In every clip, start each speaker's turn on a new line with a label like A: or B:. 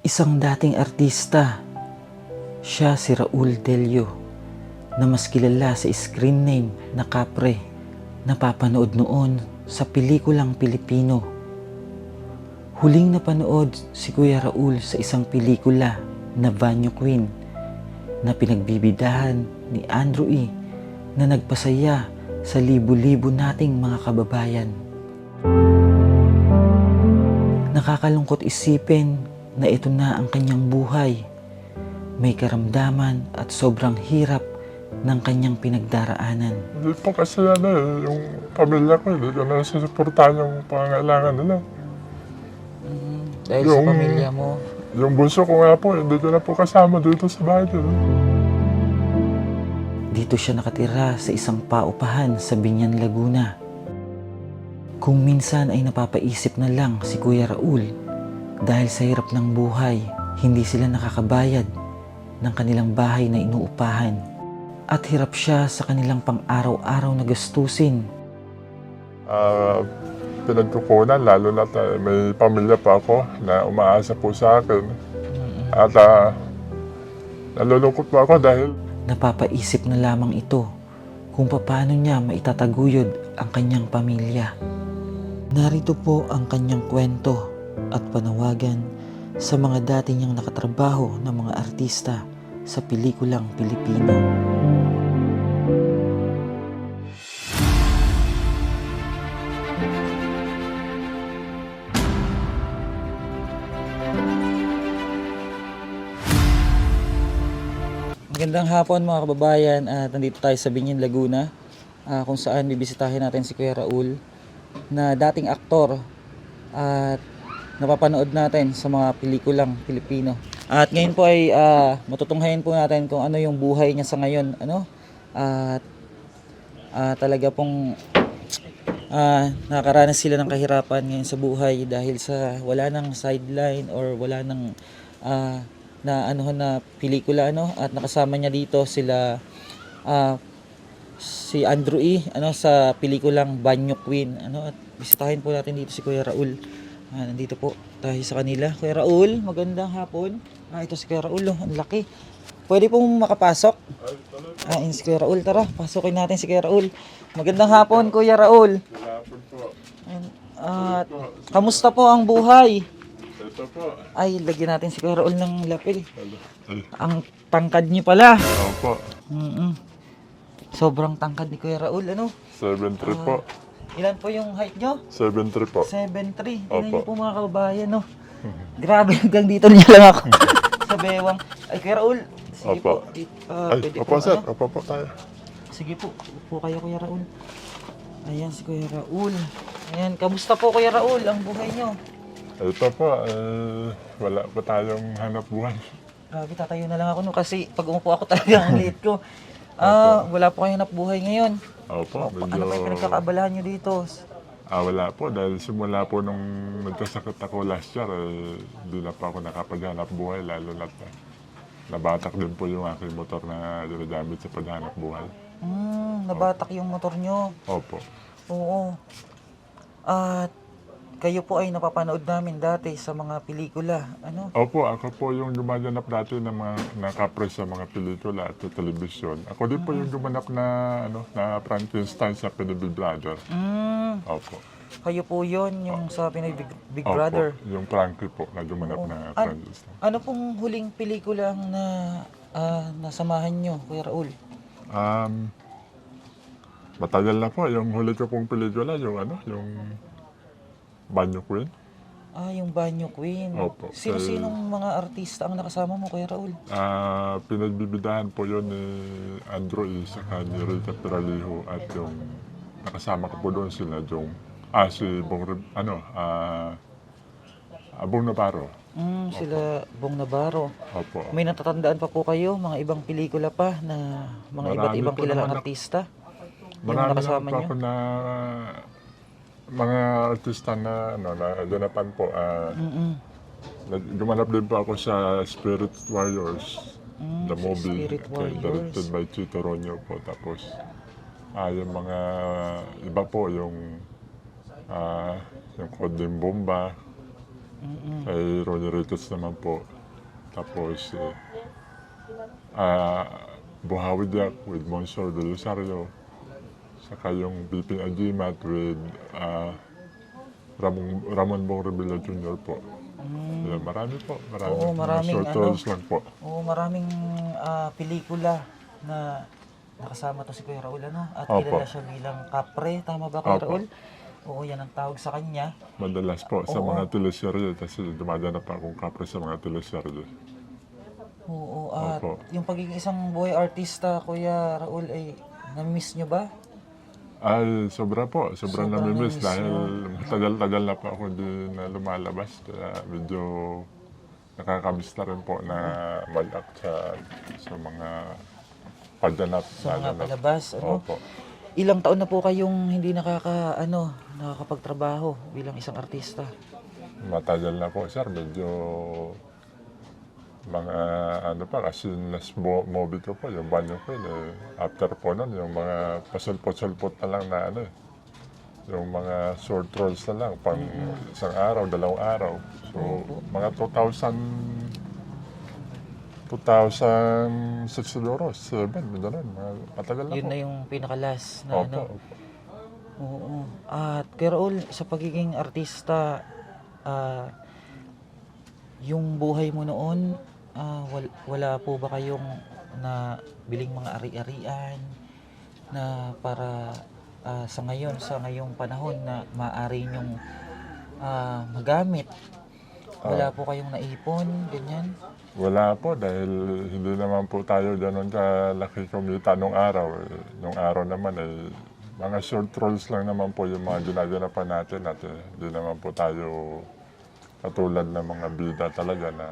A: Isang dating artista, siya si Raul Delio, na mas kilala sa screen name na Kapre, napapanood noon sa pelikulang Pilipino. Huling napanood si Kuya Raul sa isang pelikula na Banyo Queen na pinagbibidahan ni Andrew E. na nagpasaya sa libu-libo nating mga kababayan. Nakakalungkot isipin na ito na ang kanyang buhay. May karamdaman at sobrang hirap ng kanyang pinagdaraanan.
B: Hindi po kasi yung pamilya ko, hindi ko na susuportahan yung pangangailangan nila.
A: Dahil sa pamilya mo.
B: Yung bunso ko nga po, hindi ko na po kasama dito sa bahay nila.
A: Dito siya nakatira sa isang paupahan sa Binyan, Laguna. Kung minsan ay napapaisip na lang si Kuya Raul dahil sa hirap ng buhay, hindi sila nakakabayad ng kanilang bahay na inuupahan at hirap siya sa kanilang pang-araw-araw na gastusin.
B: Pinagkukunan, lalo na may pamilya pa ako na umaasa po sa akin. At nalulungkot po ako dahil
A: Napapaisip na lamang ito kung paano niya maitataguyod ang kanyang pamilya. Narito po ang kanyang kwento at panawagan sa mga dati niyang nakatrabaho na mga artista sa pelikulang Pilipino. Magandang hapon mga kababayan, at nandito tayo sa Binyan, Laguna, kung saan bibisitahin natin si Kuya Raul na dating aktor at napapanood natin sa mga pelikulang Pilipino. At ngayon po ay matutunghayin po natin kung ano yung buhay niya sa ngayon, at talaga pong nakakaranas sila ng kahirapan ngayon sa buhay dahil sa wala nang sideline or wala nang na pelikula, at nakasama niya dito sila si Andrew E. sa pelikulang Banyo Queen, at bisitahin po natin dito si Kuya Raul. Nandito po tayo sa kanila. Kuya Raul, magandang hapon. Ito si Kuya Raul, ang laki. Pwede pong makapasok? Si Kuya Raul, tara, pasukin natin si Kuya Raul. Magandang hapon, Kuya Raul. Kamusta po ang buhay?
B: ito po.
A: Ay, lagyan natin si Kuya Raul ng lapel. Ang tangkad niyo pala.
B: Opo.
A: Sobrang tangkad ni Kuya Raul,
B: 7'3 po.
A: Ilan po yung height nyo?
B: 7'3 po.
A: 7'3. Tingnan
B: Opo.
A: niyo po mga kababayan, Grabe, hanggang dito niya lang ako. Sa bewang. Ay, Kuya Raul. Sige
B: Opo.
A: po.
B: Ay, opo sir. Opo po tayo.
A: Sige po. Upo kayo, Kuya Raul. Ayan si Kuya Raul. Ayan, kamusta po Kuya Raul ang buhay nyo?
B: Ito po, wala pa tayong hanap buhay.
A: Grabe, tatayo na lang ako kasi pag umupo ako talaga ang liit ko. Wala po kayong hanap buhay ngayon.
B: Opo, medyo...
A: Ano ba yung pinagkakaabalahan nyo dito?
B: wala po, dahil simula po nung nagkasakit ako last year, hindi na pa ako nakapaghanap buhay, lalo na nabatak din po yung aking motor na ginagamit sa paghanap buhay.
A: Nabatak yung motor nyo.
B: Opo.
A: Oo. At kayo po ay napapanood namin dati sa mga pelikula.
B: Opo, ako po yung gumaganap dati ng mga nakapre sa mga pelikula at sa telebisyon. Ako din po yung gumanap na, na Frankenstein sa Pinoy Brother. Opo.
A: Kayo po yon yung sa Pinoy Big
B: Opo,
A: Brother.
B: yung Frankie po na gumanap na Frankenstein.
A: Ano pong huling pelikula na nasamahan nyo, Kuya Raul?
B: Matagal na po, yung huli ko pong pelikula, yung Banyo Queen.
A: Yung Banyo Queen.
B: Opo.
A: Sino-sinong mga artista ang nakasama mo, Kuya Raul?
B: Pinagbibidahan po yun ni Andrew E. saka ni Rita Peralijo at yung nakasama ko po doon sila yung si Bong Navarro.
A: Sila Bong Navarro.
B: Opo.
A: May natatandaan pa po kayo, mga ibang pelikula pa na mga iba't
B: Marami
A: ibang
B: po
A: kilalang
B: naman
A: artista?
B: Marami
A: nakasama
B: lang po ako na mga artista na ganapan po. Gumanap din po ako sa Spirit Warriors, the movie,
A: Spirit Warriors.
B: directed by Chito Ronyo po. Tapos, yung mga iba po, yung Koding Bomba, kay Ronnie Ricketts naman po. Tapos, Buhawi Jack with Monster de Rosario. Saka yung Beeping Agimat with Ramon Bong Revilla Jr. po. Yeah, marami po. Marami.
A: Oo, maraming
B: short roles lang po.
A: Oo, maraming pelikula na nakasama to si Kuya Raul, ano? At
B: Opo.
A: kilala siya bilang Kapre, tama ba Kuya
B: Opo.
A: Raul? Oo, yan ang tawag sa kanya.
B: Madalas po sa
A: Oo.
B: mga teleserye kasi dumadaan pa akong kapre sa mga teleserye.
A: Oo, at
B: Opo.
A: yung pagiging isang buhay artista, Kuya Raul, ay na-miss nyo ba?
B: Ay, sobra po. Sobrang
A: Sobrang
B: namimiss
A: namimiss
B: dahil matagal-tagal na po ako hindi na lumalabas. Kaya medyo nakakamiss na rin po na mag-act sa mga paganap.
A: Sa mga palabas, ano?
B: Opo.
A: Ilang taon na po kayong hindi nakakapagtrabaho bilang isang artista?
B: Matagal na po, sir. Medyo mga ano pa, kasi last movie ko po, yung Banyo Queen, after po nun, yung mga pasulpot-sulpot na lang na ano, yung mga short roles na lang, pang isang araw, dalawang araw. So, mga 2006 siguro, 7, gano'n, matagal na
A: Yun
B: po.
A: na yung pinakalas na
B: Opo,
A: ano.
B: opo.
A: Oo. At Kuya Raul, sa pagiging artista, yung buhay mo noon, wala po ba kayong na biling mga ari-arian na para sa ngayong panahon na maaari nyong magamit? Wala po kayong naipon, ganyan?
B: Wala po dahil hindi naman po tayo gano'n kalaki kumita nung araw. Nung araw naman mga short roles lang naman po yung mga ginaganapan natin at hindi naman po tayo katulad ng mga bida talaga na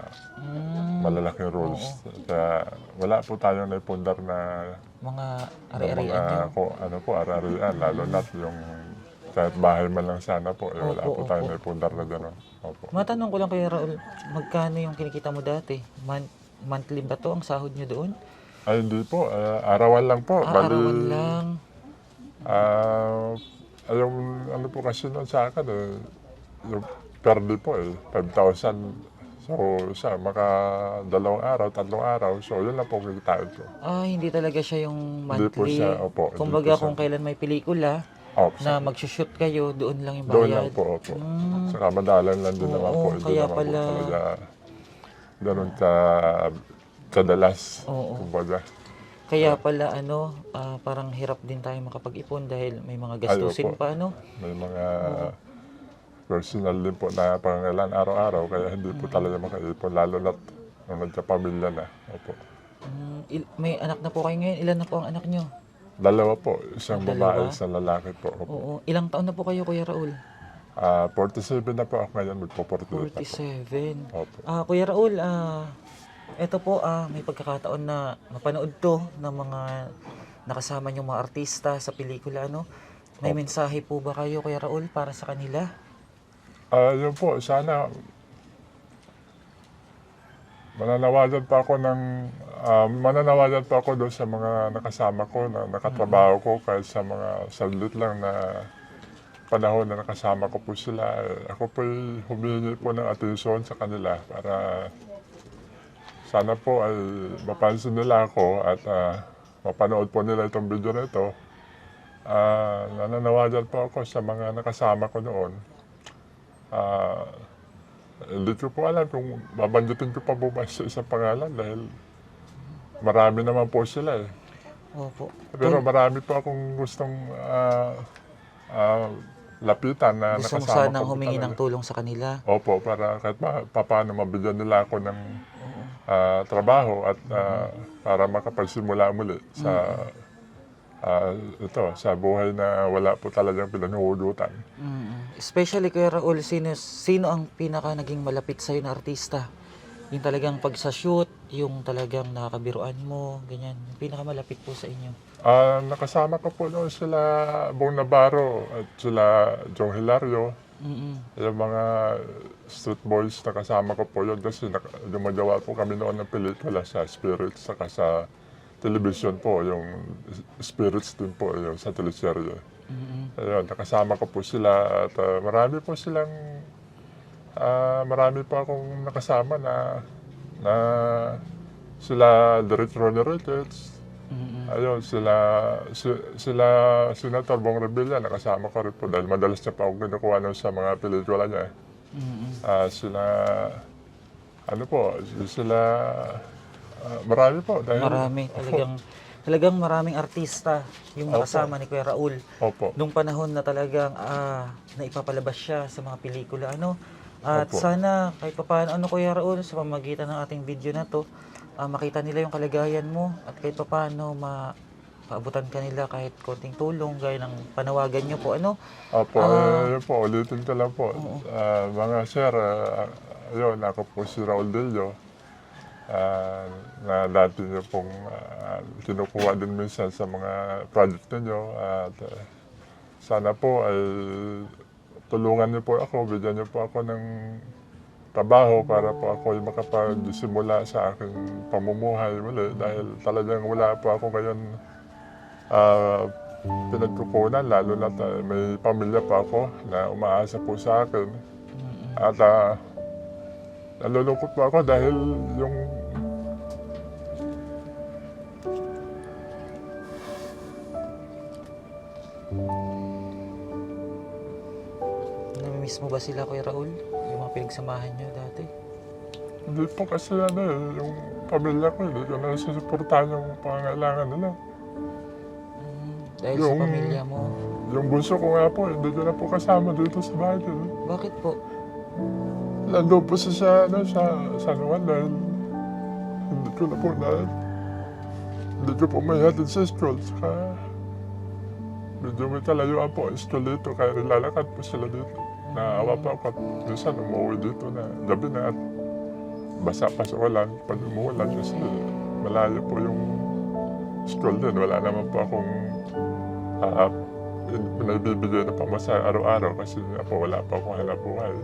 B: malalaking roles. Kaya wala po tayong naipundar na
A: Mga
B: ng
A: ari-arian nyo?
B: ari-arian, lalo na yung kahit bahay man lang sana po, wala
A: Opo,
B: po tayong
A: opo.
B: naipundar na gano'n. Opo.
A: Matanong ko lang Kuya Raul, magkano yung kinikita mo dati? Monthly ba to ang sahod nyo doon?
B: Ay, hindi po. Arawan lang po.
A: Arawan lang.
B: Yung ano po kasi nun sa akin, yung per day po 5,000. So, maka 2 araw, 3 araw. So, yun lang po kikitain ko.
A: Hindi talaga siya yung
B: Hindi po
A: monthly.
B: siya, opo. Hindi
A: Kumbaga
B: po siya.
A: kung kailan may pelikula
B: Opo,
A: na magsushoot kayo, doon lang yung
B: doon lang
A: bayad.
B: po, opo. Saka madalan lang din naman po.
A: Oo,
B: Hindi
A: kaya
B: naman
A: pala.
B: po talaga ganun kadalas.
A: Oo.
B: Kumbaga.
A: Kaya pala parang hirap din tayo makapag-ipon dahil may mga gastusin
B: opo.
A: pa, ano?
B: May mga personal din po na pangangailangan araw-araw. Kaya hindi po talaga makaipon. Lalo na nung nagkapamilya na. Opo.
A: May anak na po kayo ngayon. Ilan na po ang anak nyo?
B: 2 po. Isang babae,
A: Dalawa?
B: isang lalaki po. Opo.
A: Oo. Ilang taon na po kayo, Kuya Raul?
B: 47 na po ako ngayon. Magpo-48 na po.
A: 47.
B: Opo.
A: Kuya Raul, eto po, may pagkakataon na mapanood to ng mga nakasama niyong mga artista sa pelikula, ano? May mensahe po ba kayo, Kuya Raul, para sa kanila?
B: Yun po, sana mananawagan pa ako doon sa mga nakasama ko na nakatrabaho ko kahit sa mga saglit lang na panahon na nakasama ko po sila. Ako po humingi po ng atensyon sa kanila para sana po ay mapansin nila ako at mapanood po nila itong video na ito. Nananawagan po ako sa mga nakasama ko noon. Hindi ko po alam kung babanggitin ko pa po ba sa isang pangalan dahil marami naman po sila eh.
A: Opo.
B: Pero marami po akong gustong lapitan na
A: Gusto mo
B: nakasama
A: sanang
B: ko po
A: humingi ng
B: talaga.
A: tulong sa kanila?
B: Opo, para kahit paano mabigyan nila ako ng trabaho at para makapagsimula muli sa sa buhay na wala po talagang pinanghuhugutan.
A: Especially Kuya Raul, sino ang pinaka naging malapit sa'yo na artista? Yung talagang pag sa shoot, yung talagang nakakabiruan mo, ganyan. Yung pinaka malapit po sa inyo.
B: Nakasama ko po noon sila Bong Navarro at sila Joe Hilario. Yung mga street boys na kasama ko po yun kasi gumagawa po kami noon ng pelikula sa Spirits saka sa television po, yung Spirits din po yung sa teleserye. Ayun, nakasama ko po sila at marami po akong nakasama na na sila Director Rodriguez, ayun, sila Senator Bong Revilla, nakasama ko rin po dahil madalas niya pa ako kinukuha nun sa mga pelikula niya. Sila, ano po, sila, marami po. Dahil,
A: Marami. Talagang maraming artista yung nakasama ni Kuya Raul.
B: Opo.
A: Nung panahon na talagang naipapalabas siya sa mga pelikula. At
B: Opo.
A: sana kahit papaano, Kuya Raul, sa pamamagitan ng ating video na to, makita nila yung kalagayan mo at kahit papaano paabutan ka nila kahit konting tulong gaya ng panawagan nyo po.
B: Opo, yun po, ulitin ko lang po. Mga sir, ayun, ako po si Raul Delio. Na dati niyo pong kinukuha din minsan sa mga project ninyo. At sana po ay tulungan niyo po ako, bigyan niyo po ako ng trabaho para po ako ay makapagsimula sa aking pamumuhay muli. Dahil talagang wala po ako ngayon pinagkukunan, lalo na may pamilya pa ako na umaasa po sa akin. At nalulungkot po ako dahil yung
A: Namimiss mo ba sila, Kuya Raul? Yung mga pinagsamahan nyo dati?
B: hindi po kasi yung pamilya ko, hindi ko na susuportahan yung pangangailangan nila.
A: Dahil sa pamilya mo.
B: Yung bunso ko nga po, hindi ko na po kasama dito sa bahay.
A: Bakit po?
B: Nandun po sa San Juan dahil hindi ko na po hindi ko po may hatid sa school. Saka medyo may talayuan po ang school dito, kaya nilalakad po sila dito. Naawa pa ako at minsan umuwi dito na gabi na at basa pa sa ulan. Pag umuulan kasi malayo po yung school din. Wala naman po akong pinabibigay na pamasahe araw-araw kasi po wala pa akong hanap buhay.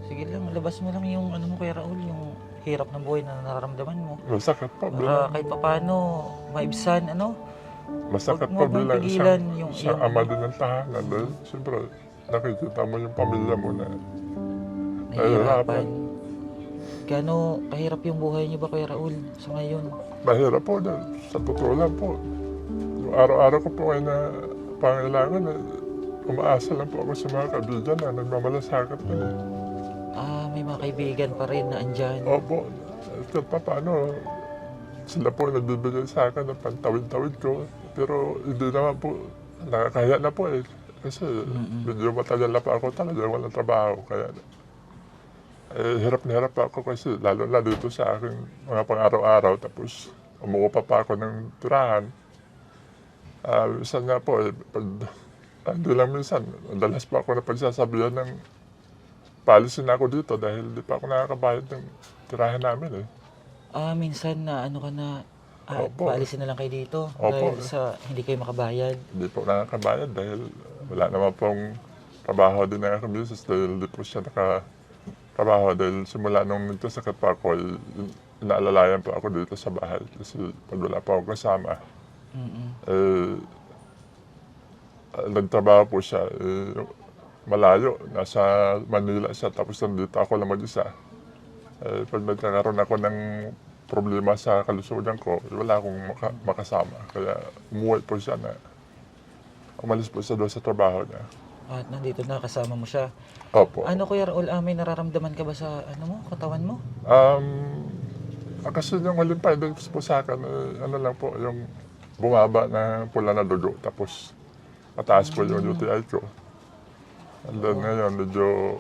A: Sige lang, labas mo lang yung ano mo, Kuya Raul, yung hirap ng buhay na nararamdaman mo.
B: Masakit po
A: Para kahit papaano, maibsan,
B: masakit
A: Huwag
B: po
A: mo
B: bilang
A: pigilan
B: isang ama din ng tahanan. Dahil siyempre, nakikita mo yung pamilya mo na
A: nahihirapan. Gaano kahirap yung buhay niyo ba, Kuya Raul, sa ngayon?
B: mahirap po dahil sa totoo lang po. Yung araw-araw ko po ngayon na pangailangan, umaasa lang po ako sa mga kaibigan na nagmamalasakit na.
A: May mga kaibigan pa rin na andyan.
B: Opo, kahit pa paano, sila po nagbibigay sa akin ng pantawid-tawid ko. Pero hindi naman po, nakakaya na po eh. Kasi medyo matagal na pa ako talaga, walang trabaho. Kaya hirap na hirap pa ako kasi lalo na dito sa aking mga pang-araw-araw. Tapos umuupa pa ako ng tirahan. Minsan nga po, hindi lang minsan, madalas pa ako na pagsasabihan ng paalisin na ako dito dahil di pa ako nakakabayad ng tirahan namin eh.
A: Minsan na ano ka na,
B: Opo.
A: paalisin na lang kayo dito
B: Opo.
A: dahil sa hindi kayo makabayad.
B: Hindi po nakakabayad dahil wala naman pong trabaho din na kamisis dahil di po siya nakatrabaho dahil simula nung nagkasakit pa ako, inaalalayan po ako dito sa bahay kasi pag wala pa ako kasama, nagtrabaho po siya. Malayo, nasa Manila siya tapos nandito ako lang mag-isa. Pag nagkakaroon ako ng problema sa kalusugan ko, wala akong makasama. Kaya umuwi po siya na umalis po siya doon sa trabaho niya.
A: At nandito na, kasama mo siya.
B: Opo.
A: Kuya Raul, may nararamdaman ka ba sa katawan mo?
B: Kasi yung huling findings po sa akin, lang po, yung bumaba na pula na dugo. Tapos mataas po yung UTI ko. And then ngayon, medyo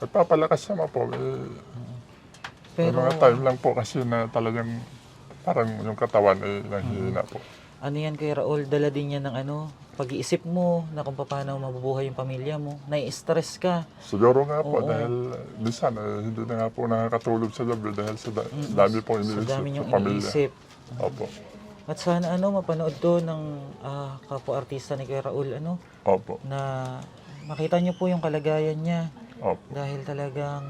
B: nagpapalakas naman po. May mga time lang po kasi na talagang parang yung katawan ay nahihina po.
A: Ano yan, Kuya Raul? Dala din yan ng pag-iisip mo na kung paano mabubuhay yung pamilya mo. Nai-stress ka.
B: Siguro nga po dahil minsan hindi na nga po nakakatulog sa gabi dahil sa dami pong
A: Sa
B: iniisip
A: dami
B: sa
A: niyong
B: pamilya.
A: iniisip.
B: Opo.
A: At sana mapanood to ng kapwa-artista ni Kuya Raul,
B: Opo.
A: na makita niyo po yung kalagayan niya.
B: Opo.
A: Dahil talagang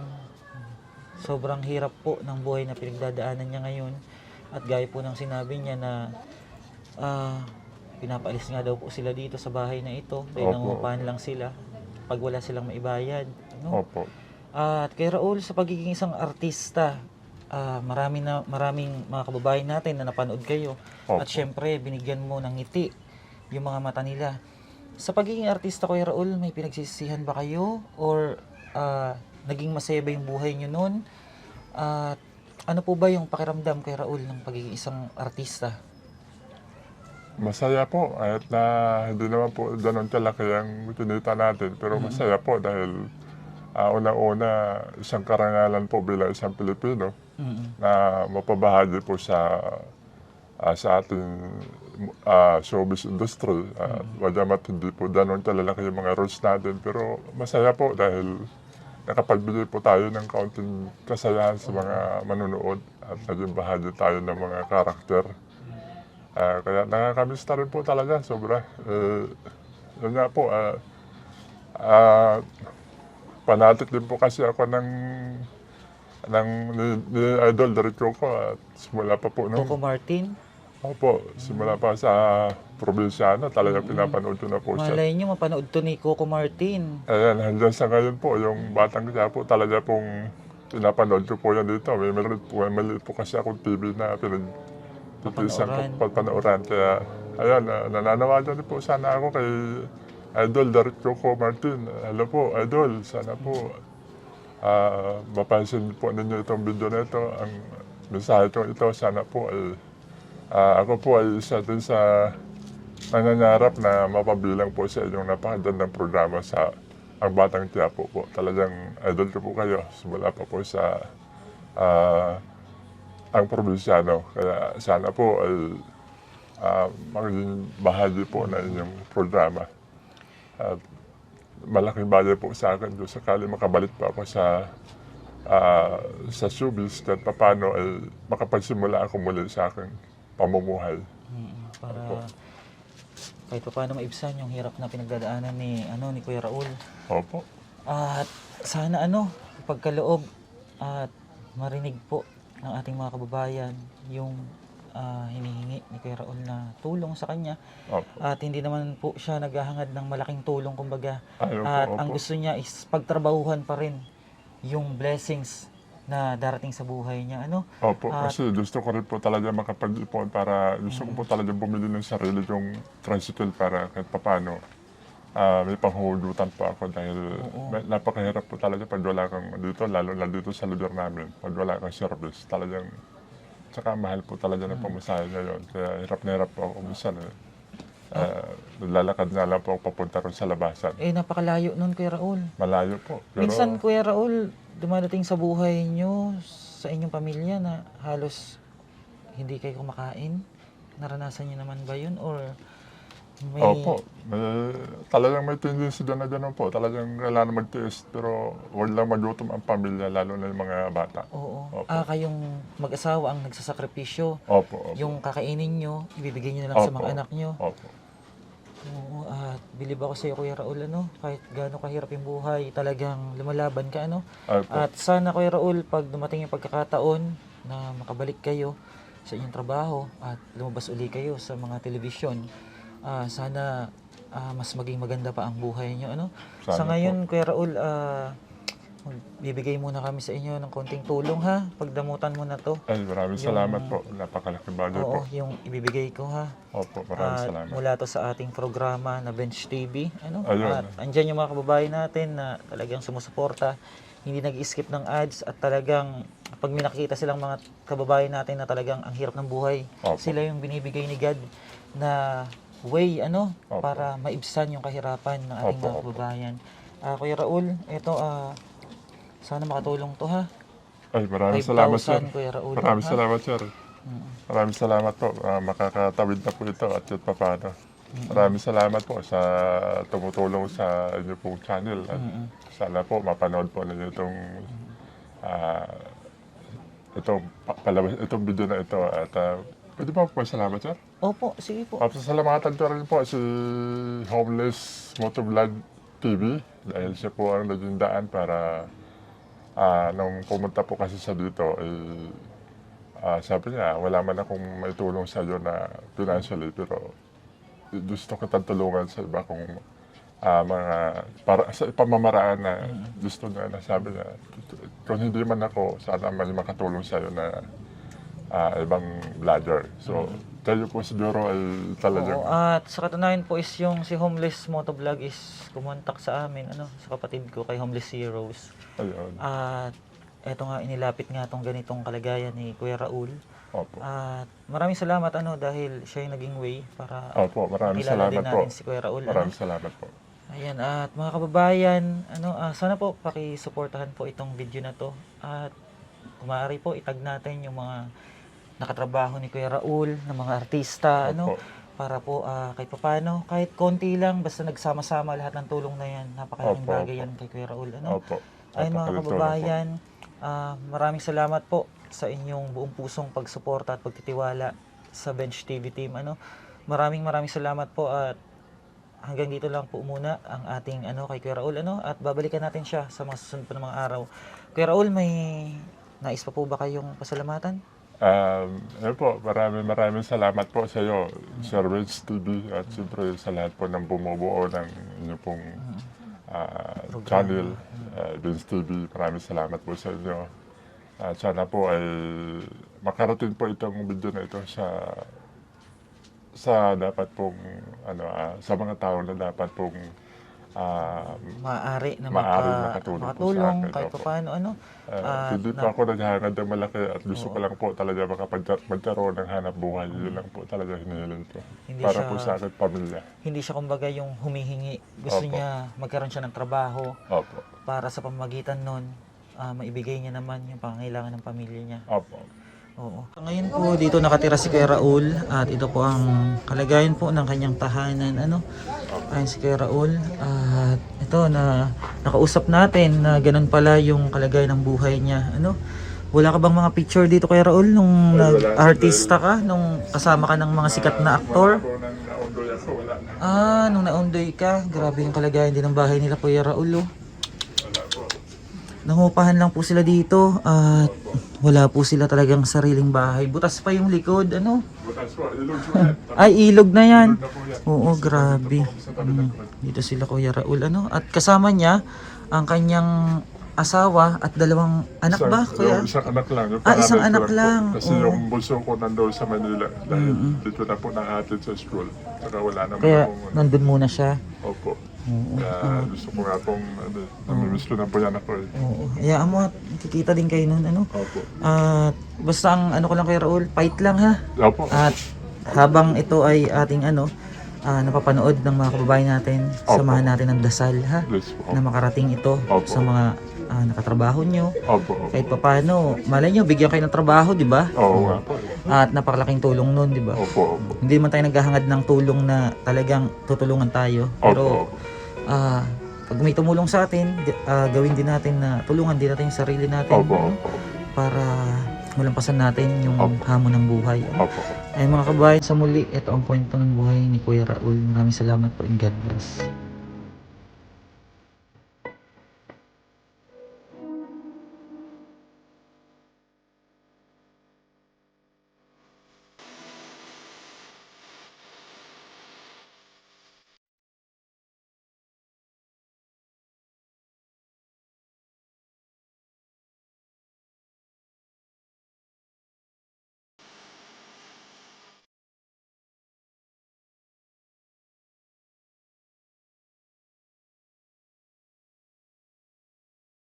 A: sobrang hirap po ng buhay na pinagdadaanan niya ngayon. At gaya po ng sinabi niya na pinapaalis nga daw po sila dito sa bahay na ito. Dahil nangungupahan lang sila pag wala silang maibayad.
B: Opo.
A: At kay Raul, sa pagiging isang artista, maraming mga kababayan natin na napanood kayo.
B: Opo.
A: At syempre, binigyan mo ng ngiti yung mga mata nila. Sa pagiging artista, Kuya Raul, may pinagsisisihan ba kayo? Or naging masaya ba yung buhay nyo noon? At ano po ba yung pakiramdam, Kuya Raul, ng pagiging isang artista?
B: Masaya po, kahit na hindi naman po ganun kalaki ang kinita natin. Pero masaya po dahil unang-una, isang karangalan po bilang isang Pilipino na mapabahagi po sa ating showbiz industry. Bagamat hindi po ganun kalalaki yung mga roles natin. Pero masaya po dahil nakapagbigay po tayo ng kaunting kasayahan sa mga manunood at naging bahagi tayo ng mga karakter. Kaya nakakamiss rin po talaga, sobra. Yun nga po, fanatic din po kasi ako ni Idol Diretso ko at simula pa po nung...
A: Coco Martin,
B: Opo, simula pa sa probinsyano, talagang pinapanood ko na po siya.
A: malay nyo, mapanood to ni Coco Martin.
B: Ayan, hanggang sa ngayon po, yung Batang Quiapo talaga pong pinapanood ko po yan dito. May maliit po kasi akong TV na pinagtitisan ko panooran. Kaya, ayan, nananawagan din po sana ako kay Idol Diretso Martin. Hello po, Idol, sana po mapansin po ninyo itong video na ito. Ang mensahe ko ito, sana po ay ako po ay isa din sa nangangarap na mapabilang po sa inyong napakagandang programa sa Ang Batang Quiapo po. Talagang idol ko po kayo. Simula pa po sa ang probinsyano. Kaya sana po ay maging bahagi po na inyong programa. At malaking bagay po sa akin kung sakali makabalik pa ako sa showbiz kahit paano ay makapagsimula ako muli sa aking pamumuhay.
A: Para kahit pa paano maibsan yung hirap na pinagdadaanan ni Kuya Raul.
B: Opo.
A: At sana pagkaloob at marinig po ng ating mga kababayan yung hinihingi ni Kuya Raul na tulong sa kanya.
B: Opo.
A: At hindi naman po siya naghahangad ng malaking tulong kumbaga.
B: Opo,
A: At
B: opo.
A: ang gusto niya is pagtrabahuhan pa rin yung blessings na darating sa buhay niya.
B: Opo, kasi gusto ko rin po talaga makapag-ipon para gusto ko po talaga bumili ng sarili kong tricycle para kahit papano may panghugutan po ako dahil napakahirap po talaga pag wala kang dito, lalo na dito sa lugar namin. Pag wala kang service, talagang tsaka mahal po talaga ng pamasahe ngayon. Kaya hirap na hirap po ako minsan. Lalakad nga lang po ako papunta rin sa labasan.
A: Napakalayo nun, Kuya Raul.
B: Malayo po. Pero,
A: Minsan, Kuya Raul, dumadating sa buhay nyo, sa inyong pamilya na halos hindi kayo kumakain? Naranasan nyo naman ba yun? Or may...
B: Opo. Talagang may tendency na gano'n po. Talagang kailangan magtiis. Pero huwag lang magutom ang pamilya, lalo na yung mga bata.
A: Oo.
B: Opo.
A: Kayong mag-asawa ang nagsasakripisyo.
B: Opo.
A: Yung kakainin nyo, ibibigay nyo na lang sa mga anak nyo.
B: Opo.
A: Oo, at bilib ako sa iyo, Kuya Raul, kahit gaano kahirap yung buhay, talagang lumalaban ka,
B: Opo.
A: At sana, Kuya Raul, pag dumating yung pagkakataon na makabalik kayo sa inyong trabaho at lumabas uli kayo sa mga telebisyon, sana mas maging maganda pa ang buhay nyo,
B: Sana
A: Sa ngayon, Kuya Raul, bibigay muna kami sa inyo ng konting tulong, ha? Pagdamutan mo na to.
B: Ay, maraming salamat po. Napakalaking bagay po.
A: Oo, yung ibibigay ko, ha?
B: Opo, maraming salamat.
A: Mula to sa ating programa na Bench TV.
B: Ayun.
A: At andyan yung mga kababayan natin na talagang sumusuporta, hindi nag-skip ng ads at talagang pag may nakikita silang mga kababayan natin na talagang ang hirap ng buhay,
B: Opo.
A: sila yung binibigay ni God na way
B: Opo.
A: para maibsan yung kahirapan ng ating
B: Opo,
A: mga
B: opo.
A: kababayan. Kuya Raul, ito sana makatulong to, ha?
B: Ay, maraming salamat, sir.
A: 5,000, Kuya Raul.
B: Maraming
A: ha?
B: salamat, sir. Maraming salamat po. Makakatawid na po ito at yun pa paano. Maraming salamat po sa tumutulong sa inyo pong channel. At sana po mapanood po ninyo itong video na ito. At pwede ba po salamat, sir?
A: Opo, sige po.
B: Pasalamatan ko rin po si Homeless Motovlog TV dahil siya po ang naging daan para nung pumunta po kasi siya dito, sabi niya, wala man akong may tulong sa iyo na financially, pero gusto kitang tulungan sa iba kung mga para sa pamamaraan na gusto na sabi na kung hindi man ako, sana may makatulong sa'yo na ibang vlogger. So, kayo po siguro ay talagang...
A: Oo, at sa katunayan po is yung si Homeless Motovlog is kumontak sa amin, sa kapatid ko kay Homeless Heroes.
B: Ayun.
A: At eto nga, inilapit nga tong ganitong kalagayan ni Kuya Raul.
B: Opo.
A: At maraming salamat dahil siya yung naging way para
B: Opo, maraming
A: makilala din
B: salamat po.
A: natin si Kuya Raul.
B: Maraming salamat po.
A: Ayan, at mga kababayan, sana po pakisuportahan po itong video na to. At kung maaari po, itag natin yung mga nakatrabaho ni Kuya Raul, ng mga artista,
B: Opo.
A: para po kahit papano, kahit konti lang, basta nagsama-sama lahat ng tulong na yan. Napakalaking
B: Opo,
A: bagay
B: opo.
A: yan kay Kuya Raul.
B: Opo.
A: Ayun mga
B: Napakalitulong po.
A: kababayan, maraming salamat po sa inyong buong pusong pagsuporta at pagtitiwala sa Bench TV team. Maraming salamat po at hanggang dito lang po muna ang ating kay Kuya Raul at babalikan natin siya sa mga susunod pa ng mga araw. Kuya Raul, may nais pa po ba kayong pasalamatan?
B: Ayun po, maraming salamat po sa iyo, Sir Bench TV, at siyempre sa lahat po ng bumubuo ng inyong pong channel, Bench TV. Maraming salamat po sa inyo. At sana po ay makarating po itong video na ito sa dapat pong sa mga tao na dapat pong
A: Maaari na
B: makatulong po sa
A: makatulong
B: akin.
A: kahit
B: Opo.
A: paano
B: Hindi pa ako naghahangad ng malaki at gusto ko lang po talaga magkaroon ng hanap buhay. Yun lang po talaga hinihiling ko.
A: Hindi
B: Para
A: siya-
B: po sa akin pamilya.
A: Hindi siya kumbaga yung humihingi. Gusto
B: Opo.
A: niya magkaroon siya ng trabaho
B: Opo.
A: para sa pamamagitan nun, maibigay niya naman yung pangangailangan ng pamilya niya.
B: Opo.
A: Oo. Ngayon po dito nakatira si Kuya Raul at ito po ang kalagayan po ng kanyang tahanan. Ayun si Kuya Raul at ito na nakausap natin na ganun pala yung kalagayan ng buhay niya. Wala ka bang mga picture dito Kuya Raul nung
B: Ay, wala.
A: nag-artista ka, nung kasama ka ng mga sikat na aktor?
B: Wala po nang naundoy ako, wala na.
A: Nung naundoy ka, grabe yung kalagayan din ng bahay nila Kuya Raul.
B: Wala po.
A: Nangupahan lang po sila dito at wala po sila talagang sariling bahay. Butas pa yung likod,
B: Butas po, ilog po yan.
A: Ay, ilog na yan.
B: Ilog na po yan.
A: Oo, grabe.
B: Sa tabi ng kwan.
A: Dito sila Kuya Raul, At kasama niya ang kanyang asawa at dalawang anak ba, Kuya?
B: Yung isang anak lang. Yung
A: Isang
B: panganay ko
A: anak
B: po.
A: lang.
B: Kasi
A: Oo.
B: yung bunso ko nandoon sa Manila. Dahil dito na po nahatid sa school. Saka wala naman
A: Kaya
B: akong...
A: nandun muna siya.
B: Opo.
A: Oo.
B: Kaya gusto ko nga pong... namimiss ko na po yan ako eh.
A: Oo. Hayaan mo at kikita din kayo nun,
B: Opo.
A: At basta ang ko lang Kuya Raul, fight lang ha.
B: Opo.
A: At habang ito ay ating napapanood ng mga kababayan natin,
B: Opo.
A: samahan natin ng dasal ha,
B: Yes po.
A: na makarating ito
B: Opo.
A: sa mga nakatrabaho nyo.
B: Opo. Opo.
A: Kahit papano, malay nyo, bigyan kayo ng trabaho, di ba?
B: Oo nga po.
A: At napakalaking tulong nun, di ba?
B: Opo. Opo.
A: Hindi man tayo naghahangad ng tulong na talagang tutulungan tayo. Pero
B: Opo.
A: pag may tumulong sa atin, gawin din natin na tulungan din natin yung sarili natin
B: Opo. Opo.
A: para malampasan natin yung
B: Opo.
A: hamon ng buhay.
B: Opo.
A: Ay mga kabayan, sa muli, ito ang kwento ng buhay ni Kuya Raul. Maraming salamat po and God bless.